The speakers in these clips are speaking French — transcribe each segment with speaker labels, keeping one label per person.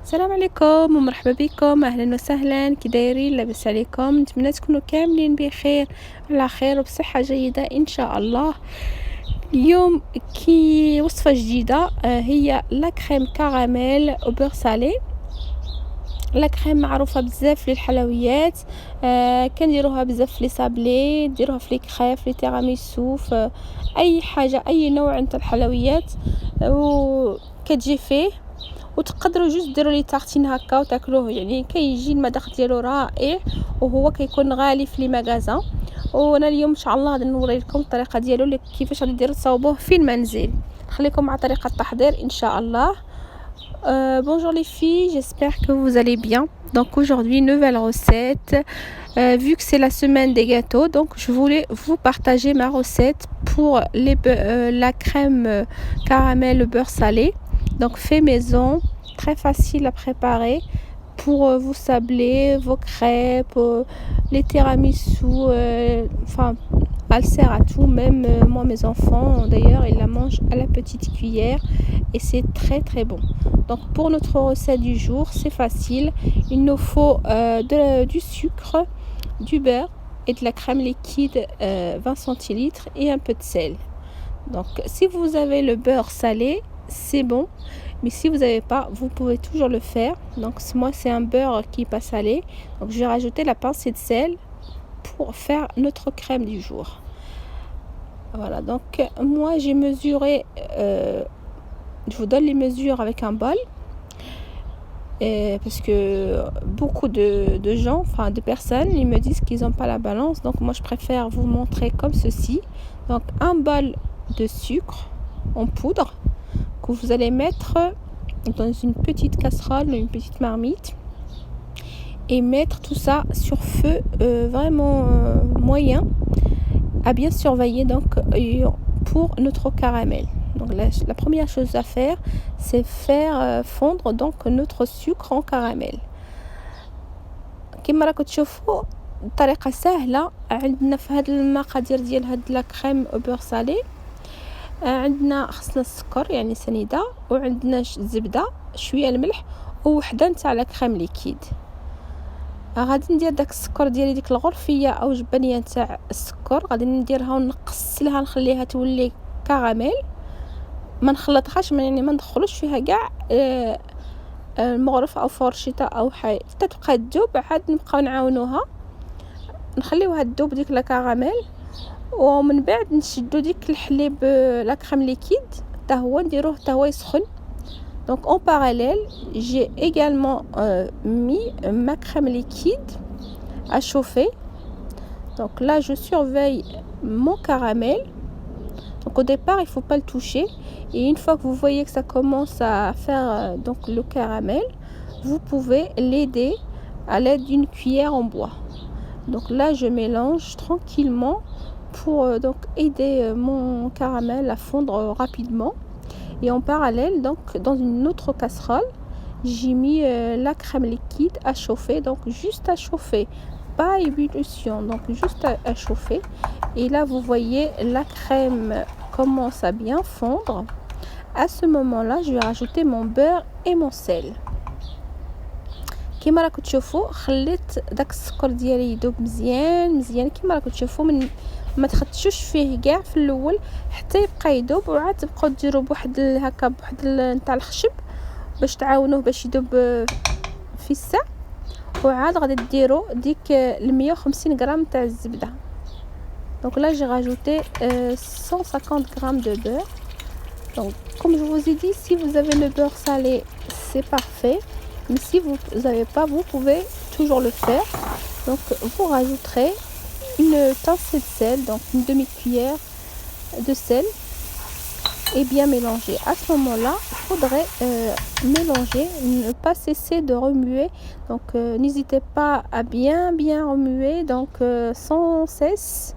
Speaker 1: السلام عليكم ومرحبا بكم، اهلا وسهلا، كي دايرين؟ لاباس عليكم؟ نتمنى تكونوا كاملين بخير على خير وبصحه جيده ان شاء الله. اليوم كي وصفه جديده، هي لا كريم كراميل او بور سالي. لا كريم معروفه بزاف للحلويات، كنديروها بزاف في لي صابلي، نديروها في لي كريف، في لي تيراميسو، في اي حاجه، اي نوع نتاع الحلويات وكتجي فيه. وتقدروا جوج ديروا لي تارتين هكا وتاكلوه، يعني كيجي المذاق ديالو رائع، وهو كيكون غالي في لي ماغازان. وانا اليوم ان شاء الله غادي نوري لكم الطريقه ديالو كيفاش غادي ديروا تصاوبوه في المنزل. خليكم مع طريقه التحضير ان شاء الله. Bonjour les filles, j'espère que vous allez bien. Donc aujourd'hui, nouvelle recette. Vu que c'est la semaine des gâteaux, donc je voulais vous partager ma recette pour la crème caramel beurre salé. Donc fait maison, très facile à préparer pour vous sabler vos crêpes, les tiramisu, enfin elle sert à tout, même moi mes enfants d'ailleurs ils la mangent à la petite cuillère et c'est très très bon. Donc pour notre recette du jour, c'est facile, il nous faut du sucre, du beurre et de la crème liquide 20 centilitres et un peu de sel. Donc si vous avez le beurre salé, c'est bon, mais si vous n'avez pas, vous pouvez toujours le faire. Donc moi c'est un beurre qui est pas salé, donc je vais rajouter la pincée de sel pour faire notre crème du jour. Voilà, donc moi j'ai mesuré, je vous donne les mesures avec un bol, parce que beaucoup de gens, enfin de personnes, ils me disent qu'ils n'ont pas la balance, donc moi je préfère vous montrer comme ceci. Donc un bol de sucre en poudre que vous allez mettre dans une petite casserole, une petite marmite, et mettre tout ça sur feu vraiment moyen, à bien surveiller donc pour notre caramel. Donc la première chose à faire, c'est faire fondre donc notre sucre en caramel. كما راكم تشوفوا الطريقه سهله. عندنا في هذا المقادير ديال هاد لا كريم او بور سالي، عندنا خصنا السكر يعني سنيده، وعندنا الزبده، شويه الملح، ووحده نتاع لا كريم ليكيد. غادي ندير داك السكر ديالي، ديك الغرفيه او جبنيه نتاع السكر غادي نديرها ونقص لها، نخليها تولي كراميل، ما نخلطهاش، يعني ما ندخلوش فيها كاع المغرف او فرشيطه او حاجه حتى تبقى تذوب. عاد نبقاو نعاونوها، نخليوها تذوب ديك لا كراميل، ومن بعد نشدو ديك الحليب لا كريم ليكيد حتى هو نديروه حتى هو يسخن. Donc en parallèle, j'ai également mis ma crème liquide à chauffer. Donc là, je surveille mon caramel. Donc au départ, il ne faut pas le toucher. Et une fois que vous voyez que ça commence à faire donc le caramel, vous pouvez l'aider à l'aide d'une cuillère en bois. Donc là, je mélange tranquillement pour donc aider mon caramel à fondre rapidement. Et en parallèle, donc dans une autre casserole, j'ai mis la crème liquide à chauffer, donc juste à chauffer, pas ébullition, donc juste à chauffer. Et là, vous voyez, la crème commence à bien fondre. À ce moment-là, je vais rajouter mon beurre et mon sel. كما راكم تشوفوا خليت داك السكر ديالي يذوب مزيان مزيان، كما راكم تشوفوا، من ما تخدشوش فيه كاع في الاول حتى يبقى يذوب، وعاد تبقاو ديروا بواحد هكا بواحد نتاع الخشب باش تعاونوه باش يذوب في الساع. وعاد غادي ديروا ديك 150 غرام تاع الزبده. Donc là j'ai rajouté 150 grammes de beurre. Donc comme je vous ai dit, si vous avez le beurre salé, c'est parfait. Mais si vous n'avez pas, vous pouvez toujours le faire. Donc vous rajouterez une pincée de sel, donc une demi-cuillère de sel, et bien mélanger. À ce moment-là, il faudrait mélanger, ne pas cesser de remuer. Donc n'hésitez pas à bien remuer, donc sans cesse.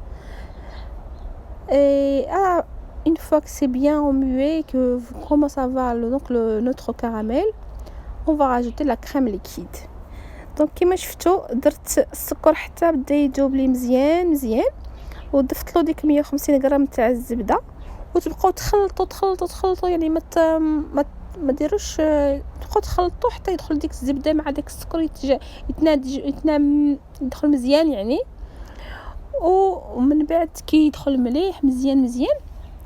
Speaker 1: Et une fois que c'est bien remué, que vous commencez à voir notre caramel, on va rajouter la crème liquide. Donc كما شفتوا درت السكر حتى بدا يذوب لي مزيان وضفت له ديك 150 غرام تاع الزبده، وتبقاو تخلطوا يعني ما ما ديروش تبقاو تخلطوا حتى يدخل ديك الزبده مع داك السكر يدخل مزيان يعني. ومن بعد كي يدخل مليح مزيان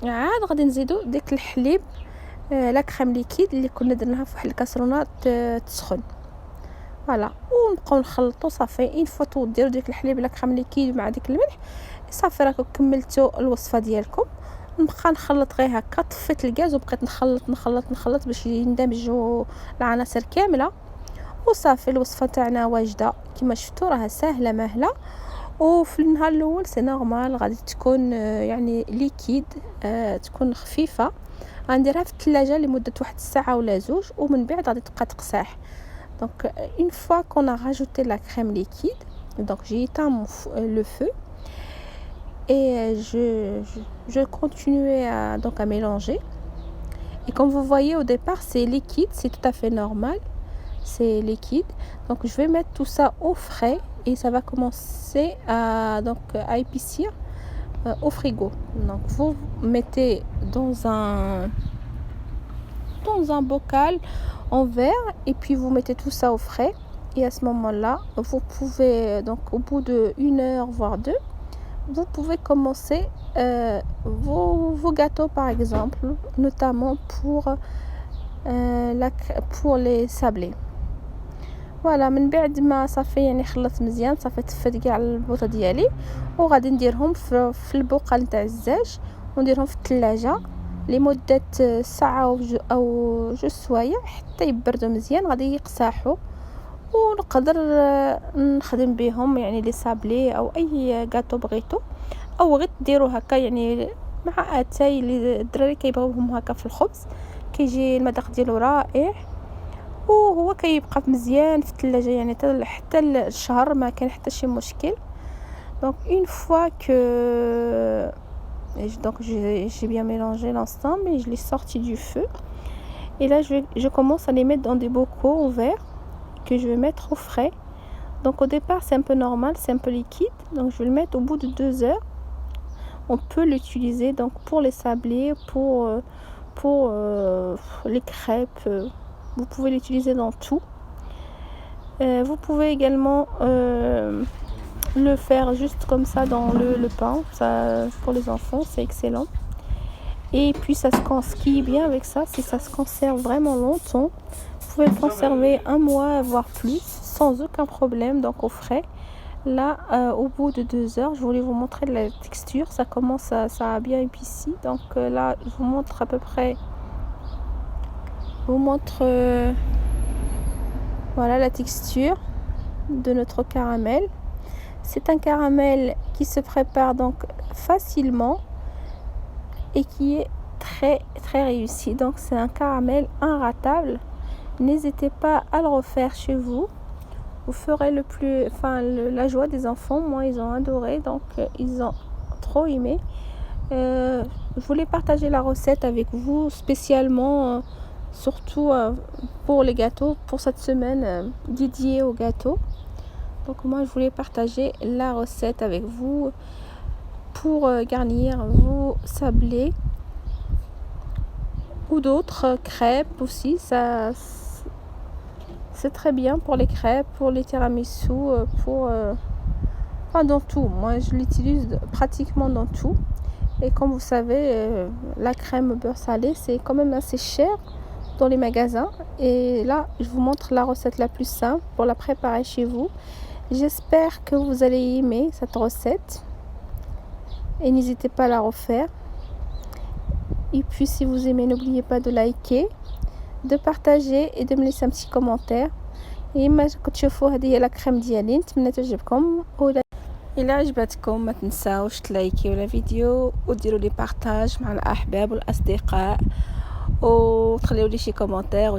Speaker 1: عاد غادي نزيدو داك الحليب لا كريم ليكيد اللي كنا درناها في واحد الكاسرونه تسخن. فوالا ونبقاو نخلطوا صافي اين فوا ديروا ديك الحليب لا كريم ليكيد مع ديك الملح صافي راكم كملتوا الوصفه ديالكم. نبقى نخلط غير هكا، طفيت الغاز وبقيت نخلط باش يندمجوا العناصر كامله وصافي. الوصفه تاعنا واجده كما شفتوا، راها سهله ماهله. وفي النهار الاول سي نورمال غادي تكون يعني ليكيد، تكون خفيفه. غنديرها في الثلاجه لمده واحد الساعه ولا زوج، ومن بعد غادي تبقى تقساح. Donc une fois qu'on a rajouté la crème liquide, donc j'ai éteint le feu et je continuais à mélanger. Et comme vous voyez au départ c'est liquide, c'est tout à fait normal, c'est liquide. Donc je vais mettre tout ça au frais et ça va commencer à épaissir au frigo. Donc vous mettez dans un bocal en verre et puis vous mettez tout ça au frais. Et à ce moment-là, vous pouvez, donc au bout de 1 heure voire 2, vous pouvez commencer vos gâteaux par exemple, notamment pour les sablés. فوالا من بعد ما صافي يعني خلطت مزيان صافي تفت كاع البوطه ديالي، وغادي نديرهم في البقال نتاع الزاج ونديرهم في الثلاجه لمده ساعه او جوج سوايع حتى يبردوا مزيان. غادي يقساحوا ونقدر نخدم بهم يعني لي سابلي او اي غاتو بغيتو، او غير ديروا هكا يعني مع اتاي اللي الدراري كيبغيوهم هكا في الخبز، كيجي المذاق ديالو رائع وهو كيبقى مزيان في الثلاجه يعني حتى الشهر ما كان حتى شي مشكل. Donc une fois que j'ai bien mélangé l'ensemble et je l'ai sorti du feu, et là je commence à les mettre dans des bocaux en verre que je vais mettre au frais. Donc au départ c'est un peu normal, c'est un peu liquide, donc je vais le mettre au bout de 2 heures. On peut l'utiliser donc pour les sablés, pour les crêpes, vous pouvez l'utiliser dans tout. Vous pouvez également le faire juste comme ça dans le pain, ça pour les enfants c'est excellent. Et puis ça se conserve bien avec ça, si ça se conserve vraiment longtemps, vous pouvez le conserver 1 mois voire plus sans aucun problème, donc au frais. Là au bout de 2 heures, je voulais vous montrer la texture, ça commence ça a bien épaissi. Donc là je vous montre à peu près, voilà la texture de notre caramel. C'est un caramel qui se prépare donc facilement et qui est très très réussi. Donc c'est un caramel inratable. N'hésitez pas à le refaire chez vous. Vous ferez la joie des enfants. Moi ils ont adoré, donc ils ont trop aimé. Je voulais partager la recette avec vous spécialement, surtout pour les gâteaux, pour cette semaine dédiée aux gâteaux. Donc moi je voulais partager la recette avec vous pour garnir vos sablés ou d'autres crêpes aussi. Ça c'est très bien pour les crêpes, pour les tiramisu, dans tout. Moi je l'utilise pratiquement dans tout. Et comme vous savez, la crème beurre salé c'est quand même assez cher dans les magasins, et là je vous montre la recette la plus simple pour la préparer chez vous. J'espère que vous allez aimer cette recette et n'hésitez pas à la refaire. Et puis si vous aimez, n'oubliez pas de liker, de partager et de me laisser un petit commentaire. Et ما كتشوفوا هذه هي لا كريم ديالي، نتمنى تعجبكم. إلا عجبتكم ما تنساوش تلايكيو لا فيديو وديروا لي بارطاج مع الأحباب والأصدقاء وتخليوا لي شي كومونتير.